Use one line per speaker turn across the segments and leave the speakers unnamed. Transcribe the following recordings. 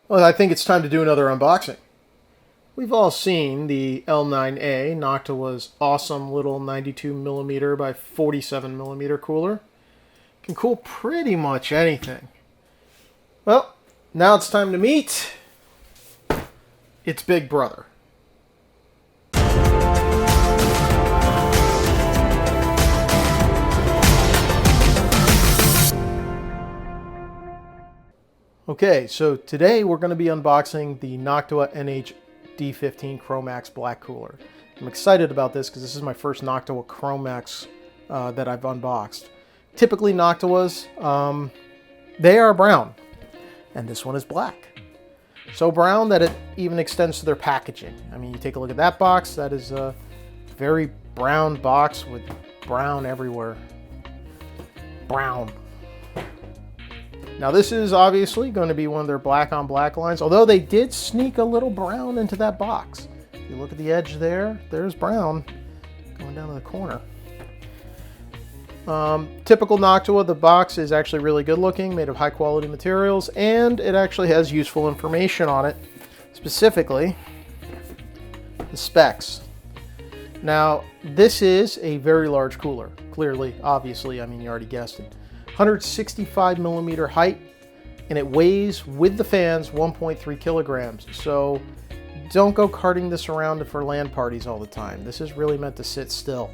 Well, I think it's time to do another unboxing. We've all seen the L9A, Noctua's awesome little 92mm by 47mm cooler. Can cool pretty much anything. Well, now it's time to meet its big brother. Okay, so today we're going to be unboxing the Noctua NH-D15 Chromax Black Cooler. I'm excited about this because this is my first Noctua Chromax that I've unboxed. Typically Noctuas, they are brown, and this one is black. So brown that it even extends to their packaging. I mean, you take a look at that box, that is a very brown box with brown everywhere. Brown. Now this is obviously going to be one of their black on black lines, although they did sneak a little brown into that box. If you look at the edge there, there's brown going down to the corner. Typical Noctua, the box is actually really good looking, made of high quality materials, and it actually has useful information on it, specifically the specs. Now this is a very large cooler, clearly, obviously, I mean you already guessed it. 165mm height, and it weighs with the fans 1.3 kilograms. So don't go carting this around for LAN parties all the time. This is really meant to sit still.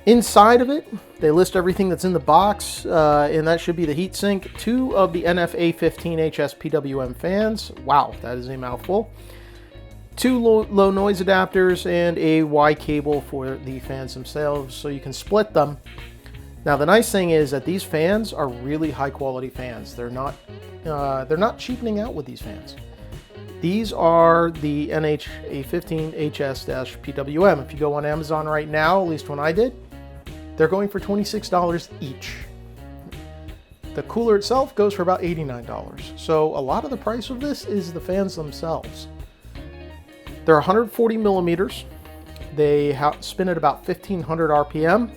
Inside of it, they list everything that's in the box, and that should be the heatsink, 2 of the NF-A15HS PWM fans. Wow, that is a mouthful. 2 low noise adapters and a Y cable for the fans themselves, so you can split them. Now the nice thing is that these fans are really high quality fans. They're not cheapening out with these fans. These are the NH-A15HS-PWM. If you go on Amazon right now, at least when I did, they're going for $26 each. The cooler itself goes for about $89. So a lot of the price of this is the fans themselves. They're 140 millimeters. They spin at about 1500 RPM.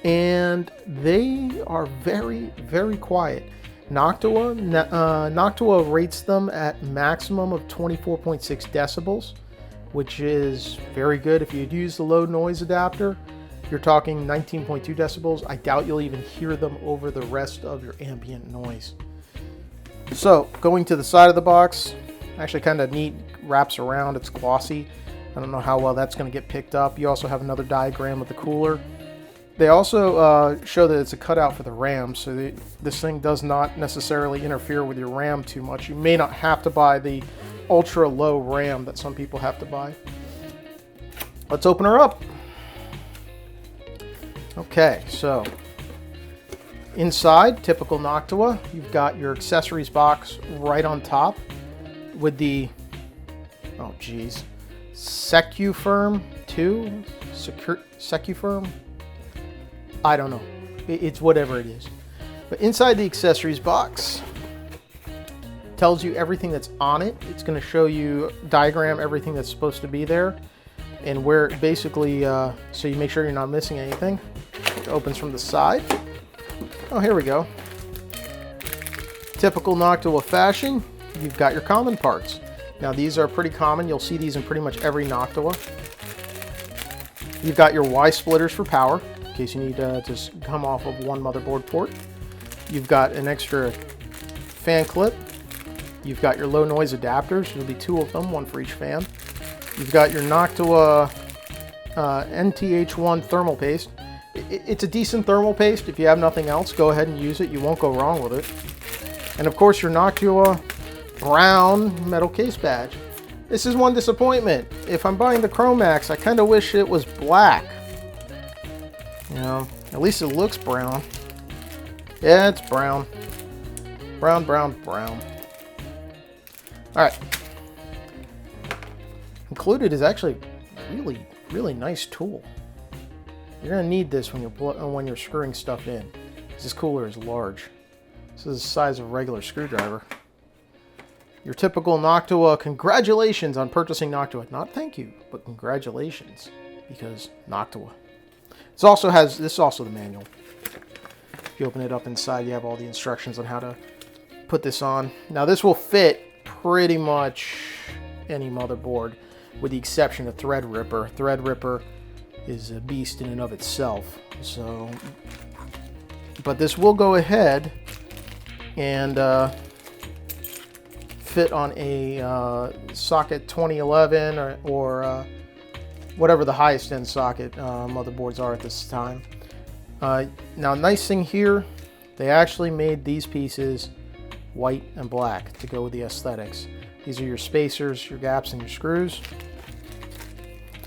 And they are very, very quiet. Noctua rates them at maximum of 24.6 decibels, which is very good. If you'd use the low noise adapter, you're talking 19.2 decibels. I doubt you'll even hear them over the rest of your ambient noise. So going to the side of the box, actually kind of neat, wraps around, it's glossy. I don't know how well that's going to get picked up. You also have another diagram of the cooler. They also show that it's a cutout for the RAM, so this thing does not necessarily interfere with your RAM too much. You may not have to buy the ultra low RAM that some people have to buy. Let's open her up. Okay, so inside, typical Noctua, you've got your accessories box right on top with the, oh geez, Secufirm 2? Secufirm? I don't know. It's whatever it is. But inside the accessories box tells you everything that's on it. It's going to show you, diagram everything that's supposed to be there, and where basically, so you make sure you're not missing anything. It opens from the side. Oh, here we go. Typical Noctua fashion, you've got your common parts. Now these are pretty common. You'll see these in pretty much every Noctua. You've got your Y splitters for power, in case you need to just come off of one motherboard port. You've got an extra fan clip. You've got your low noise adapters. There'll be 2 of them, 1 for each fan. You've got your Noctua NTH1 thermal paste. It's a decent thermal paste. If you have nothing else, go ahead and use it. You won't go wrong with it. And of course your Noctua brown metal case badge. This is one disappointment. If I'm buying the Chromax, I kind of wish it was black. You know, at least it looks brown. Yeah, it's brown. Brown, brown, brown. Alright. Included is actually a really nice tool. You're going to need this when you're screwing stuff in. This cooler is large. This is the size of a regular screwdriver. Your typical Noctua, congratulations on purchasing Noctua. Not thank you, but congratulations, because Noctua. This is also the manual. If you open it up inside, you have all the instructions on how to put this on. Now this will fit pretty much any motherboard with the exception of Threadripper. Threadripper is a beast in and of itself. So, but this will go ahead and fit on a socket 2011 or whatever the highest end socket motherboards are at this time. Now, nice thing here, they actually made these pieces white and black to go with the aesthetics. These are your spacers, your gaps, and your screws.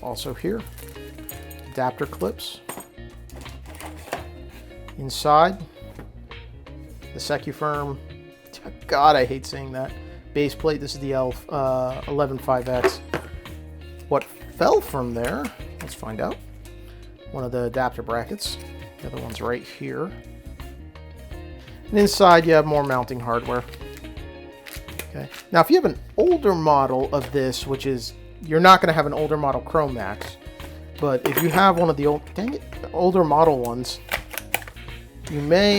Also here, adapter clips. Inside, the Secufirm, God, I hate saying that, base plate. This is the 115X. What fell from there, let's find out. One of the adapter brackets. The other one's right here. And inside you have more mounting hardware. Okay. Now if you have an older model of this, which is, you're not going to have an older model Chromax, but if you have one of the older model ones, you may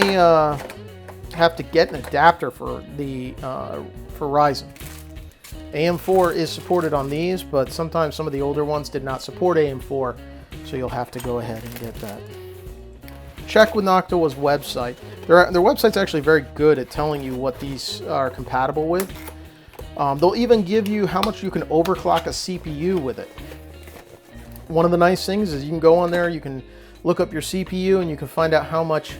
have to get an adapter for the for Ryzen. AM4 is supported on these, but sometimes some of the older ones did not support AM4, so you'll have to go ahead and get that. Check with Noctua's website. Their website's actually very good at telling you what these are compatible with. They'll even give you how much you can overclock a CPU with it. One of the nice things is you can go on there, you can look up your CPU, and you can find out how much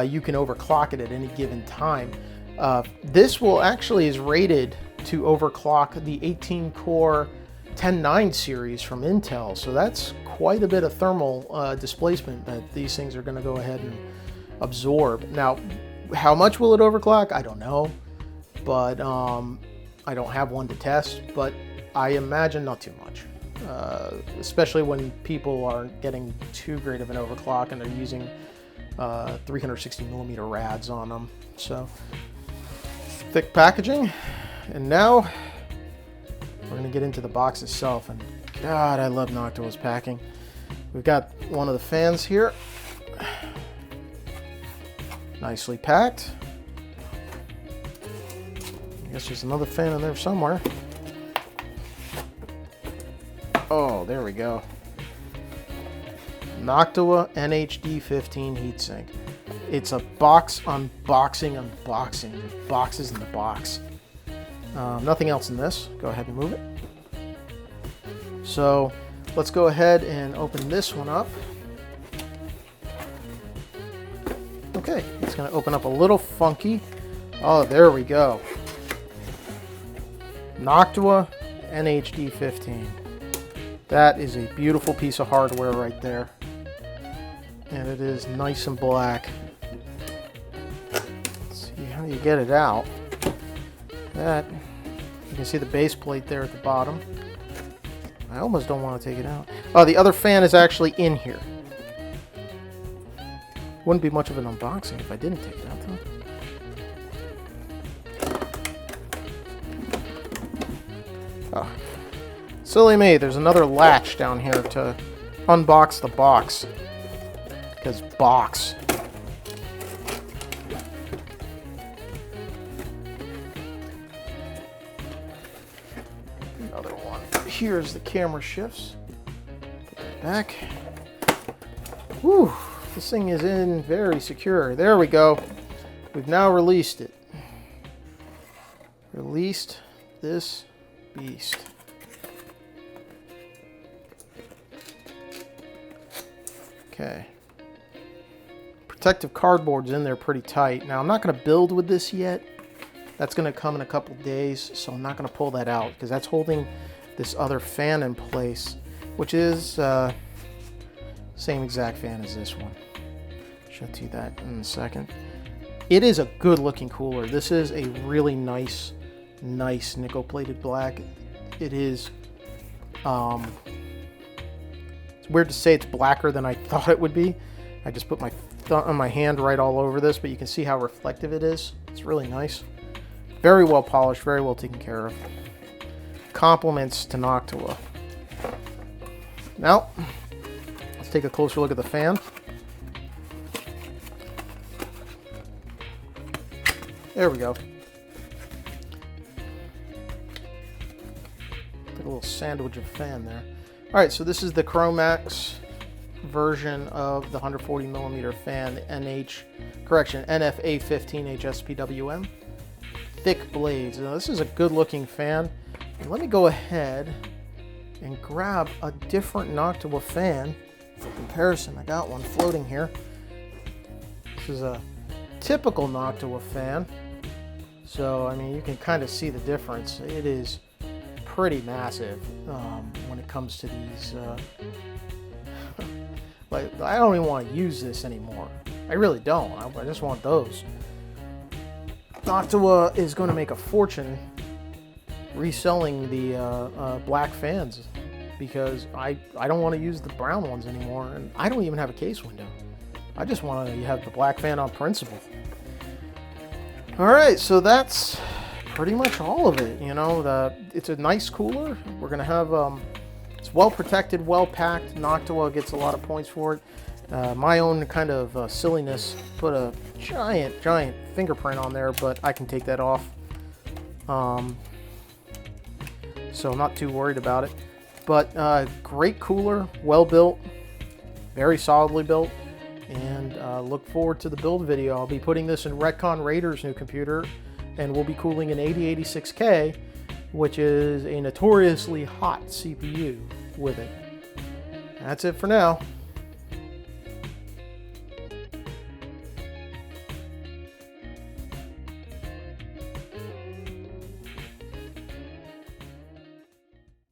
you can overclock it at any given time. This will actually is rated to overclock the 18-core 10/9 series from Intel, so that's quite a bit of thermal displacement that these things are going to go ahead and absorb. Now, how much will it overclock? I don't know, but I don't have one to test, but I imagine not too much, especially when people aren't getting too great of an overclock and they're using 360mm rads on them. So, thick packaging, and now we're going to get into the box itself, and God, I love Noctua's packing. We've got one of the fans here, nicely packed. I guess there's another fan in there somewhere. Oh, there we go. Noctua NH-D15 heatsink. It's a box unboxing. Boxes in the box. Nothing else in this. Go ahead and move it. So let's go ahead and open this one up. Okay, it's going to open up a little funky. Oh, there we go. Noctua NH-D15. That is a beautiful piece of hardware right there. And it is nice and black. Let's see how you get it out. That, you can see the base plate there at the bottom. I almost don't want to take it out. Oh, the other fan is actually in here. Wouldn't be much of an unboxing if I didn't take it out, though. Oh. Silly me, there's another latch down here to unbox the box. Because box. Another one. Here's the camera shifts. Put that back. Whew, this thing is in very secure. There we go. We've now released it. Released this beast. Okay. Protective cardboard's in there pretty tight. Now, I'm not going to build with this yet. That's going to come in a couple days, so I'm not going to pull that out because that's holding this other fan in place, which is same exact fan as this one. Show you that in a second. It is a good looking cooler. This is a really nice nickel plated black. It is it's weird to say it's blacker than I thought it would be. I just put my hand right all over this, but you can see how reflective it is. It's really nice. Very well polished, very well taken care of. Compliments to Noctua. Now, let's take a closer look at the fan. There we go. Did a little sandwich of fan there. All right, so this is the Chromax version of the 140 millimeter fan, the NF-A15 HSPWM. Thick blades. Now, this is a good looking fan. And let me go ahead and grab a different Noctua fan for comparison. I got one floating here. This is a typical Noctua fan. So, I mean, you can kind of see the difference. It is pretty massive when it comes to these. Like, I don't even want to use this anymore. I really don't. I just want those. Noctua is going to make a fortune reselling the black fans because I don't want to use the brown ones anymore, and I don't even have a case window. I just want to have the black fan on principle. All right, so that's pretty much all of it. You know, it's a nice cooler. We're gonna have it's well protected, well packed. Noctua gets a lot of points for it. My own kind of silliness put a giant fingerprint on there, but I can take that off. So I'm not too worried about it. But great cooler, well built, very solidly built, and look forward to the build video. I'll be putting this in Retcon Raider's new computer, and we'll be cooling an 8086K, which is a notoriously hot CPU with it. That's it for now.